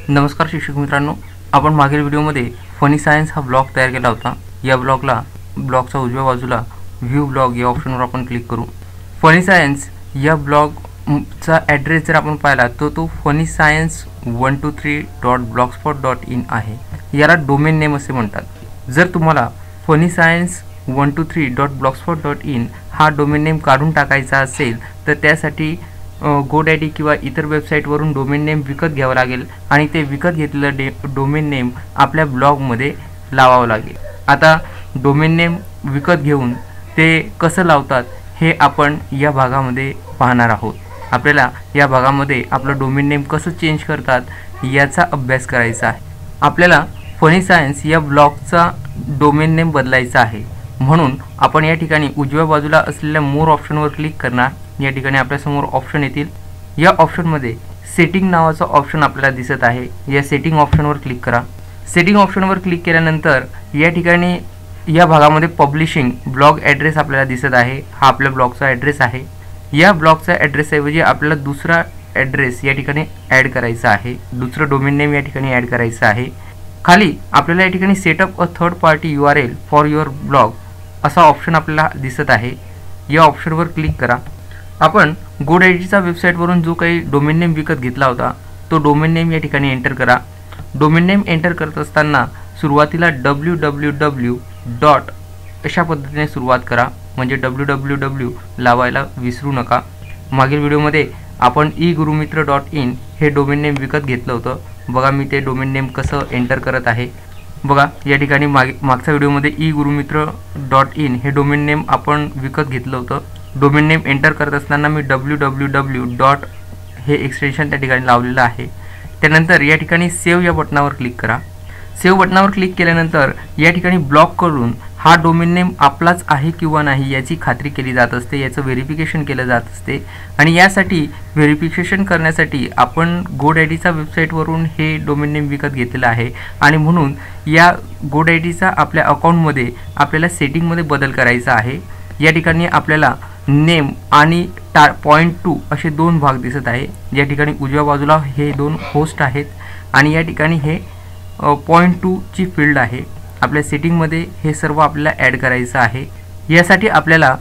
नमस्कार शिक्षक मित्रांनो, आपण मागील व्हिडिओमध्ये फनी सायन्स हा ब्लॉग तयार केला होता। या ब्लॉगचा उजव्या बाजूला व्ह्यू ब्लॉग या ऑप्शनवर आपण क्लिक करू। फनी सायन्स या ब्लॉगचा ॲड्रेस जर आपण पाहिला तो funnyscience123.blogspot.in आहे। याला डोमेन नेम असे म्हणतात। जर तुम्हाला funnyscience123.blogspot.in हा डोमेन नेम काढून टाकायचा असेल तर त्यासाठी GoDaddy किंवा इतर वेबसाईटवरून डोमेन नेम विकत घ्यावं लागेल आणि ते विकत घेतलेलं डोमेन नेम आपल्या ब्लॉगमध्ये लावावं लागेल। आता डोमेन नेम विकत घेऊन ते कसं लावतात हे आपण या भागामध्ये पाहणार आहोत। आपल्याला या भागामध्ये आपलं डोमेन नेम कसं चेंज करतात याचा अभ्यास करायचा आहे। आपल्याला फनी सायन्स या ब्लॉगचा डोमेन नेम बदलायचा आहे, म्हणून आपण या ठिकाणी उजव्या बाजूला असलेल्या मोर ऑप्शनवर क्लिक करणार। या ठिकाणी आपल्यासमोर ऑप्शन येतील। या ऑप्शनमध्ये सेटिंग नावाचा ऑप्शन आपल्याला दिसत आहे। या सेटिंग ऑप्शनवर क्लिक करा। सेटिंग ऑप्शनवर क्लिक केल्यानंतर या ठिकाणी या भागामध्ये पब्लिशिंग ब्लॉग ॲड्रेस आपल्याला दिसत आहे। हा आपल्या ब्लॉगचा ॲड्रेस आहे। या ब्लॉगचा ॲड्रेसऐवजी आपल्याला दुसरा ॲड्रेस या ठिकाणी ॲड करायचा आहे, दुसरं डोमेन नेम या ठिकाणी ॲड करायचं आहे। खाली आपल्याला या ठिकाणी setup a third party URL for your blog असा ऑप्शन आपल्याला दिसत आहे। या ऑप्शनवर क्लिक करा। आपण GoDaddyच्या वेबसाईटवरून जो काही डोमेन नेम विकत घेतला होता तो डोमेन नेम या ठिकाणी एंटर करा। डोमेन नेम एंटर करत असताना सुरुवातीला www डॉट अशा पद्धतीने सुरुवात करा, म्हणजे www लावायला विसरू नका। मागील व्हिडिओमध्ये आपण egurumiत्र.in हे डोमेन नेम विकत घेतलं होतं। बघा मी ते डोमेन नेम कसं एंटर करत आहे। बघा या ठिकाणी मागच्या व्हिडिओमध्ये egurumiत्र.in हे डोमेन नेम आपण विकत घेतलं होतं। डोमेन नेम एंटर करत असताना मी www डॉट हे एक्सटेन्शन त्या ठिकाणी लावलेलं आहे। त्यानंतर या ठिकाणी सेव्ह या बटनावर क्लिक करा। सेव्ह बटनावर क्लिक केल्यानंतर या ठिकाणी ब्लॉक करून हा डोमेन नेम आपलाच आहे किंवा नाही याची खात्री केली जात असते, याचं व्हेरिफिकेशन केलं जात असते। आणि यासाठी व्हेरिफिकेशन करण्यासाठी आपण GoDaddyच्या वेबसाईटवरून हे डोमेन नेम विकत घेतलेलं आहे आणि म्हणून या GoDaddyचा आपल्या अकाउंटमध्ये आपल्याला सेटिंगमध्ये बदल करायचा आहे। या ठिकाणी आपल्याला नेम आणि .2 असे दोन भाग दिसत आहे। या ठिकाणी उजव्या बाजूला हे दोन होस्ट आहेत आणि या ठिकाणी हे .2 ची फील्ड आहे। आपल्या सेटिंगमध्ये हे सर्व आपल्याला ॲड करायचं आहे। यासाठी आपल्याला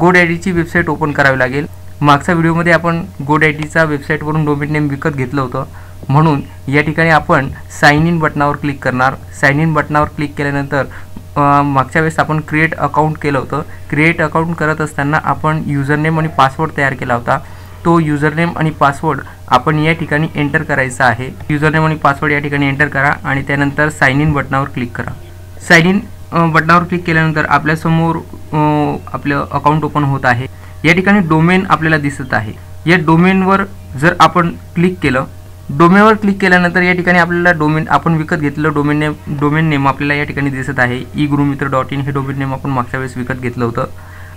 GoDaddyची वेबसाईट ओपन करावी लागेल। मागच्या व्हिडिओमध्ये आपण GoDaddyच्या वेबसाईटवरून डोमेन नेम विकत घेतलं होतं, म्हणून या ठिकाणी आपण साइन इन बटनावर क्लिक करणार। साइन इन बटनावर क्लिक केल्यानंतर मागच्या वेळेस आपण क्रिएट अकाउंट केलं होतं। क्रिएट अकाउंट करत असताना आपण युजरनेम आणि पासवर्ड तयार केला होता। तो युजरनेम आणि पासवर्ड आपण या ठिकाणी एंटर करायचा आहे। युजरनेम आणि पासवर्ड या ठिकाणी एंटर करा आणि त्यानंतर साइन इन बटनावर क्लिक करा। साइन इन बटनावर क्लिक केल्यानंतर आपल्यासमोर आपलं अकाउंट ओपन होत आहे। या ठिकाणी डोमेन आपल्याला दिसत आहे। या डोमेनवर जर आपण क्लिक केलं, डोमेनवर क्लिक केल्यानंतर या ठिकाणी आपल्याला आपण विकत घेतलेलं डोमेन नेम आपल्याला या ठिकाणी दिसत आहे। egurumiत्र.in हे डोमेन नेम आपण मागच्या वेळेस विकत घेतलं होतं।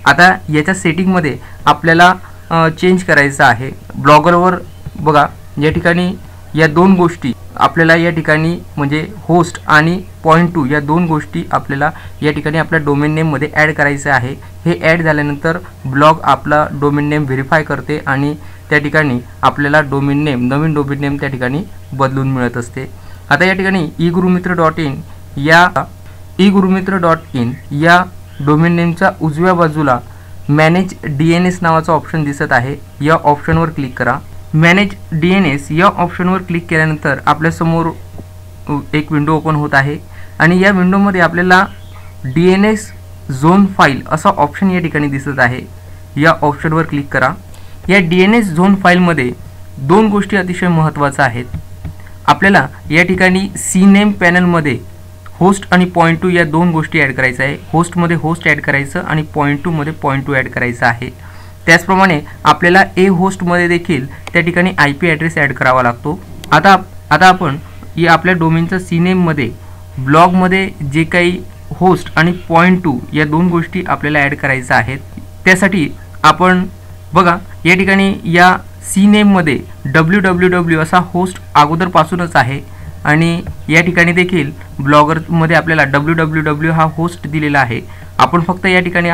आता याच्या सेटिंगमध्ये आपल्याला चेंज करायचं आहे। ब्लॉगरवर बघा या ठिकाणी या दोन गोष्टी आपल्याला या ठिकाणी म्हणजे होस्ट आणि .2 या दोन गोष्टी आपल्याला या ठिकाणी आपल्या डोमेन नेममध्ये ॲड करायचं आहे। हे ॲड झाल्यानंतर ब्लॉग आपला डोमेन नेम व्हेरीफाय करते आणि त्या ठिकाणी आपल्याला नवीन डोमेन नेम त्या ठिकाणी बदलून मिळत असते। आता या ठिकाणी egurumiत्र.in या डोमेन नेमच्या उजव्या बाजूला मॅनेज DNS नावाचा ऑप्शन दिसत आहे। या ऑप्शनवर क्लिक करा। मॅनेज DNS या ऑप्शनवर क्लिक केल्यानंतर आपल्यासमोर एक विंडो ओपन होत आहे आणि या विंडोमध्ये आपल्याला DNS झोन फाईल असा ऑप्शन या ठिकाणी दिसत आहे। या ऑप्शनवर क्लिक करा। या DNS झोन फाईलमध्ये दोन गोष्टी अतिशय महत्त्वाच्या आहेत। आपल्याला या ठिकाणी CNAME पॅनलमध्ये होस्ट आणि .2 या दोन गोष्टी ॲड करायच्या आहे। होस्टमध्ये होस्ट ॲड करायचं आणि .2 मध्ये .2 ॲड करायचं आहे। त्याचप्रमाणे आपल्याला होस्टमध्ये देखील त्या ठिकाणी IP ॲड्रेस ॲड करावा लागतो। आता आपण या आपल्या डोमेनच्या CNAME मध्ये ब्लॉगमध्ये जे काही होस्ट आणि .2 या दोन गोष्टी आपल्याला ॲड करायच्या आहेत, त्यासाठी आपण बघा या ठिकाणी या CNAME मध्ये www असा होस्ट अगोदरपासूनच आहे आणि या ठिकाणी देखील ब्लॉगरमध्ये आपल्याला www हा होस्ट दिलेला आहे। आपण फक्त या ठिकाणी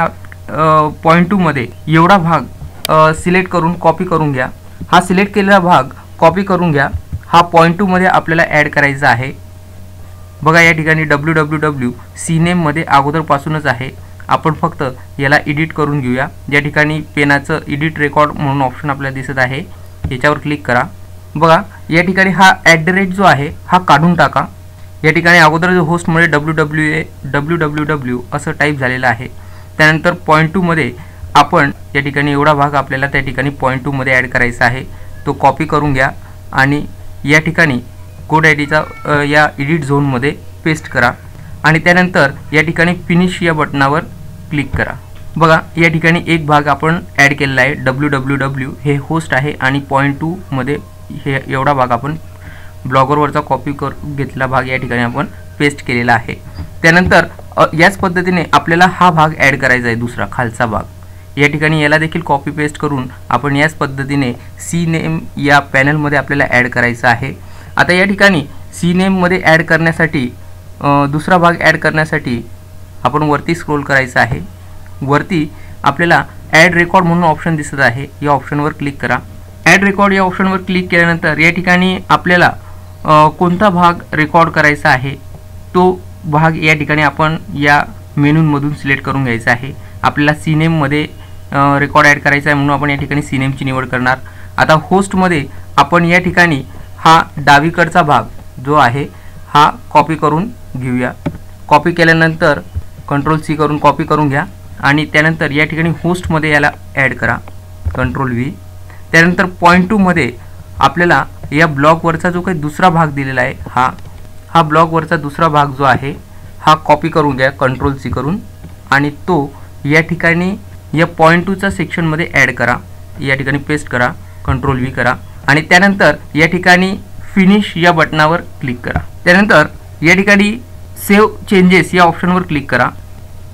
.2 मध्ये एवढा भाग सिलेक्ट करून कॉपी करून घ्या। हा सिलेक्ट केलेला भाग कॉपी करून घ्या हा .2 मध्ये आपल्याला ॲड करायचा आहे। बघा या ठिकाणी www CNAME मध्ये अगोदरपासूनच आहे, आपण फक्त याला एडिट करून घेऊया। या ठिकाणी पेनाचं एडिट रेकॉर्ड म्हणून ऑप्शन आपल्याला दिसत आहे, याच्यावर क्लिक करा। बघा या ठिकाणी हा @ जो आहे हा काढून टाका। या ठिकाणी अगोदर जो होस्टमध्ये www असं टाईप झालेलं आहे, त्यानंतर .2 मध्ये आपण या ठिकाणी एवढा भाग आपल्याला त्या ठिकाणी .2 मध्ये ॲड करायचा आहे, तो कॉपी करून घ्या आणि या ठिकाणी GoDaddyचा या एडिट झोनमध्ये पेस्ट करा आणि त्यानंतर या ठिकाणी फिनिश या बटनावर क्लिक करा। बघा या ठिकाणी एक भाग आपण ॲड केलेला आहे, www हे होस्ट आहे आणि .2 मध्ये हे एवढा भाग आपण ब्लॉगरवरचा कॉपी करून घेतलेला भाग या ठिकाणी आपण पेस्ट केलेला आहे। त्यानंतर याच पद्धतीने आपल्याला हा भाग ॲड करायचा आहे, दुसरा खालचा भाग। या ठिकाणी याला देखील कॉपी पेस्ट करून आपण याच पद्धतीने CNAME या पॅनलमध्ये आपल्याला ॲड करायचा आहे। आता या ठिकाणी CNAME मध्ये ॲड करण्यासाठी दुसरा भाग ॲड करण्यासाठी आपण वरती स्क्रोल करायचं आहे। वरती आपल्याला ॲड रेकॉर्ड म्हणून ऑप्शन दिसत आहे, या ऑप्शनवर क्लिक करा। ॲड रेकॉर्ड या ऑप्शनवर क्लिक केल्यानंतर या ठिकाणी आपल्याला कोणता भाग रेकॉर्ड करायचा आहे तो भाग या ठिकाणी आपण या मेनूमधून सिलेक्ट करून घ्यायचा आहे। आपल्याला CNAME मध्ये रेकॉर्ड ॲड करायचा आहे म्हणून आपण या ठिकाणी CNAME ची निवड करणार। आता होस्टमध्ये आपण या ठिकाणी हा डावीकडचा भाग जो आहे हा कॉपी करून घेऊया। कॉपी केल्यानंतर Ctrl+C करून कॉपी करून घ्या आणि त्यानंतर या ठिकाणी होस्टमध्ये याला ॲड करा, Ctrl+V। त्यानंतर .2 मध्ये आपल्याला या ब्लॉगवरचा जो काही दुसरा भाग दिलेला आहे हा ब्लॉगवरचा दुसरा भाग जो आहे हा कॉपी करून घ्या Ctrl+C करून आणि तो या ठिकाणी या .2चा सेक्शनमध्ये ॲड करा। या ठिकाणी पेस्ट करा, Ctrl+V करा आणि त्यानंतर या ठिकाणी फिनिश या बटनावर क्लिक करा। त्यानंतर या ठिकाणी सेव्ह चेंजेस या ऑप्शनवर क्लिक करा।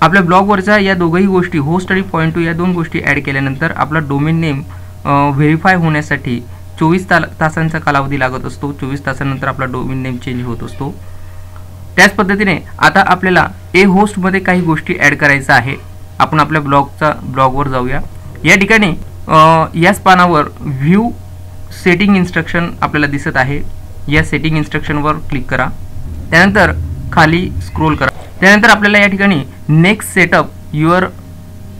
आपल्या ब्लॉगवरच्या या दोघंही गोष्टी होस्ट आणि .2 या दोन गोष्टी ॲड केल्यानंतर आपला डोमेन नेम व्हेरीफाय होण्यासाठी 24 तासांचा कालावधी लागत असतो। 24 तासानंतर आपला डोमेन नेम चेंज होत असतो। त्याच पद्धतीने आता आपल्याला होस्टमध्ये काही गोष्टी ॲड करायचा आहे। आपण आपल्या ब्लॉगवर जाऊया। या ठिकाणी याच पानावर व्ह्यू सेटिंग इन्स्ट्रक्शन आपल्याला दिसत आहे, या सेटिंग इन्स्ट्रक्शनवर क्लिक करा। त्यानंतर खाली स्क्रोल करा। त्यानंतर आपल्याला या ठिकाणी next setup your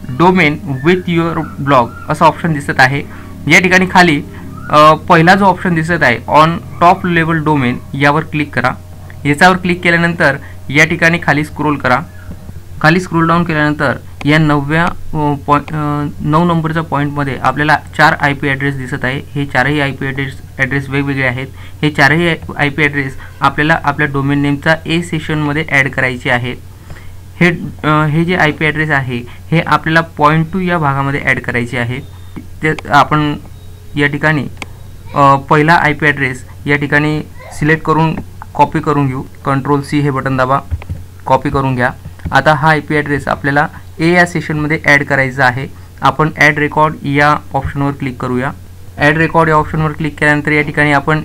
domain with your blog असा ऑप्शन दिसत आहे। या ठिकाणी खाली पहिला जो ऑप्शन दिसत आहे ऑन टॉप लेवल डोमेन यावर क्लिक करा। याच्यावर क्लिक केल्यानंतर या ठिकाणी खाली स्क्रोल करा। खाली स्क्रोल डाऊन केल्यानंतर या 9 नंबरच्या पॉईंटमध्ये आपल्याला 4 IP ॲड्रेस दिसत आहे। हे चारही IP ॲड्रेस वेगवेगळे आहेत। हे चारही IP ॲड्रेस आपल्याला आपल्या डोमेन नेमचा सेशनमध्ये ॲड करायचे आहेत। हे जे IP ॲड्रेस आहे हे आपल्याला .2 या भागामध्ये ॲड करायचे आहे। ते आपण या ठिकाणी पहिला IP ॲड्रेस या ठिकाणी सिलेक्ट करून कॉपी करून घेऊ। Ctrl+C हे बटन दाबा, कॉपी करून घ्या। आता हा IP ॲड्रेस आपल्याला या सेशनमध्ये ॲड करायचा आहे। आपण ॲड रेकॉर्ड या ऑप्शनवर क्लिक करूया। ॲड रेकॉर्ड या ऑप्शनवर क्लिक केल्यानंतर या ठिकाणी आपण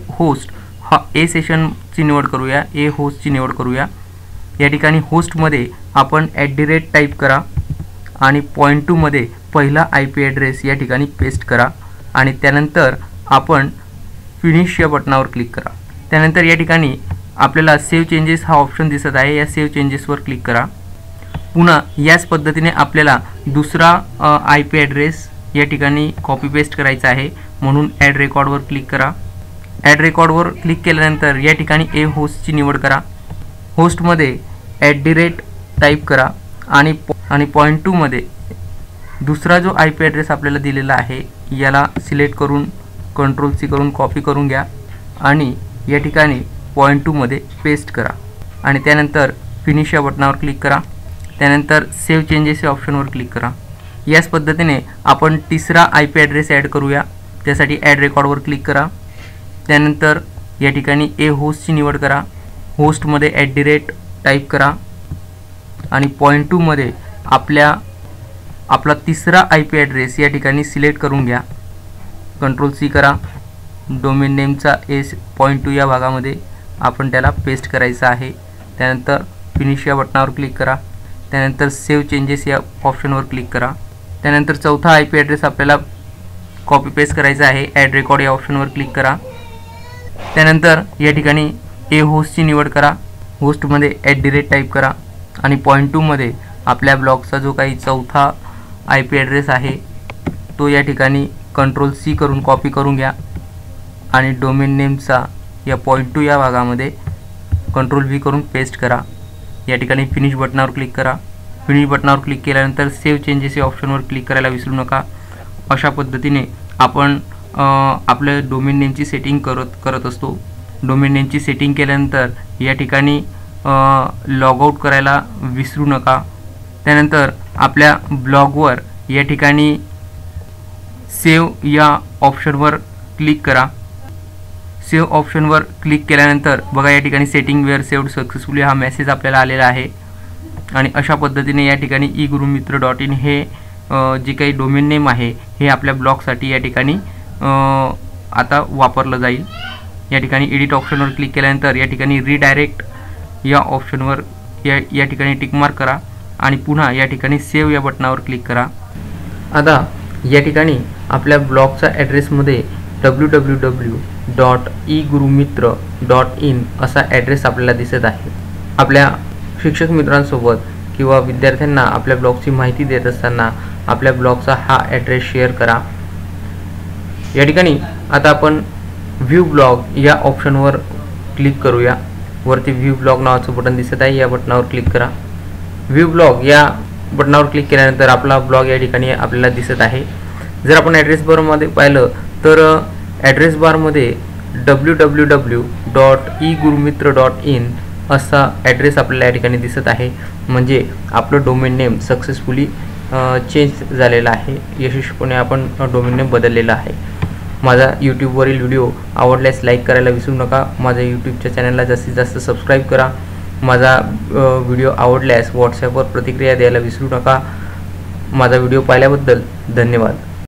होस्ट हा सेशनची निवड करूया, होस्टची निवड करूया। या ठिकाणी होस्टमध्ये आपण @ टाईप करा आणि .2 मध्ये पहिला IP ॲड्रेस या ठिकाणी पेस्ट करा आणि त्यानंतर आपण फिनिश या बटनावर क्लिक करा। त्यानंतर या ठिकाणी आपल्याला सेव्ह चेंजेस हा ऑप्शन दिसत आहे, या सेव्ह चेंजेसवर क्लिक करा। पुन्हा याच पद्धतीने आपल्याला दुसरा IP ॲड्रेस या ठिकाणी कॉपी पेस्ट करायचा आहे, म्हणून ॲड रेकॉर्डवर क्लिक करा। ॲड रेकॉर्डवर क्लिक केल्यानंतर या ठिकाणी होस्टची निवड करा। होस्टमध्ये @ टाईप करा आणि .2 मध्ये दुसरा जो IP ॲड्रेस आपल्याला दिलेला आहे याला सिलेक्ट करून Ctrl+C करून कॉपी करून घ्या आणि या ठिकाणी .2 मध्ये पेस्ट करा आणि त्यानंतर फिनिश या बटनावर क्लिक करा। त्यानंतर सेव्ह चेंजेस या ऑप्शनवर क्लिक करा। याच पद्धतीने आपण तिसरा IP ॲड्रेस ॲड करूया। त्यासाठी ॲड रेकॉर्डवर क्लिक करा। त्यानंतर या ठिकाणी होस्टची निवड करा। होस्टमध्ये @ टाईप करा आणि .2 मध्ये आपला तिसरा IP ॲड्रेस या ठिकाणी सिलेक्ट करून घ्या। Ctrl+C करा। डोमेन नेमचा .2 या भागामध्ये आपण त्याला पेस्ट करायचा आहे। त्यानंतर फिनिश या बटनावर क्लिक करा। त्यानंतर सेव्ह चेंजेस या ऑप्शनवर क्लिक करा। त्यानंतर चौथा IP ॲड्रेस आपल्याला कॉपी पेस्ट करायचा आहे। ॲड रेकॉर्ड या ऑप्शनवर क्लिक करा। त्यानंतर या ठिकाणी ए होस्टची निवड करा, होस्टमध्ये @ टाईप करा आणि पॉईंट 2 मध्ये आपल्या ब्लॉगचा जो काही चौथा IP ॲड्रेस आहे तो या ठिकाणी Ctrl+C करून कॉपी करून घ्या आणि डोमेन नेमचा या पॉईंट 2 या भागामध्ये Ctrl+V करून पेस्ट करा. या ठिकाणी फिनिश बटनावर क्लिक करा. फिनिश बटनावर क्लिक केल्यानंतर सेव्ह चेंजेस या ऑप्शनवर क्लिक करायला विसरू नका. अशा पद्धतीने आपण आपल्या डोमेन नेमची सेटिंग करत असतो. डोमेन नेमची सेटिंग केल्यानंतर या ठिकाणी लॉग आउट करायला विसरू नका. त्यानंतर आपल्या ब्लॉगवर या ठिकाणी सेव्ह या ऑप्शनवर क्लिक करा. सेव्ह ऑप्शनवर क्लिक केल्यानंतर बघा या ठिकाणी सेटिंग वेअर सेव्ड सक्सेसफुली हा मेसेज आपल्याला आलेला आहे. आणि अशा पद्धतीने या ठिकाणी egurumitr.in हे जे काही डोमेन नेम आहे हे आपल्या ब्लॉगसाठी या ठिकाणी आता वापरलं जाईल. या ठिकाणी एडिट ऑप्शनवर क्लिक केल्यानंतर या ठिकाणी रिडायरेक्ट या ऑप्शनवर या ठिकाणी टिक मार्क करा आणि पुन्हा या ठिकाणी सेव्ह या बटनावर क्लिक करा. आता या ठिकाणी आपल्या ब्लॉगचा ॲड्रेसमध्ये www.egurumitr.in असा ॲड्रेस आपल्याला दिसत आहे. आपल्या शिक्षक मित्रांसोबत किंवा विद्यार्थ्यांना आपल्या ब्लॉगची माहिती देत असताना आपल्या ब्लॉगचा हा ॲड्रेस शेअर करा. या ठिकाणी आता आपण व्ह्यू ब्लॉग या ऑप्शनवर क्लिक करूया. वरती व्ह्यू ब्लॉग नावाचं बटन दिसत आहे, या बटनावर क्लिक करा. व्ह्यू ब्लॉग या बटनावर क्लिक केल्यानंतर आपला ब्लॉग या ठिकाणी आपल्याला दिसत आहे. जर आपण ॲड्रेस बारमध्ये पाहिलं तर ॲड्रेस बारमध्ये www.egurumitr.in असा ॲड्रेस आपल्याला या ठिकाणी दिसत आहे. म्हणजे आपलं डोमेन नेम सक्सेसफुली चेंज झालेला आहे. यशस्वीपणे आपण डोमेन नेम बदललेला आहे. माझा यूट्यूबवरील व्हिडिओ आवडल्यास लाईक करायला विसरू नका. माझ्या यूट्यूबच्या चॅनलला जास्तीत जास्त सबस्क्राईब करा. माझा व्हिडिओ आवडल्यास व्हॉट्सॲपवर प्रतिक्रिया द्यायला विसरू नका. माझा व्हिडिओ पाहिल्याबद्दल धन्यवाद.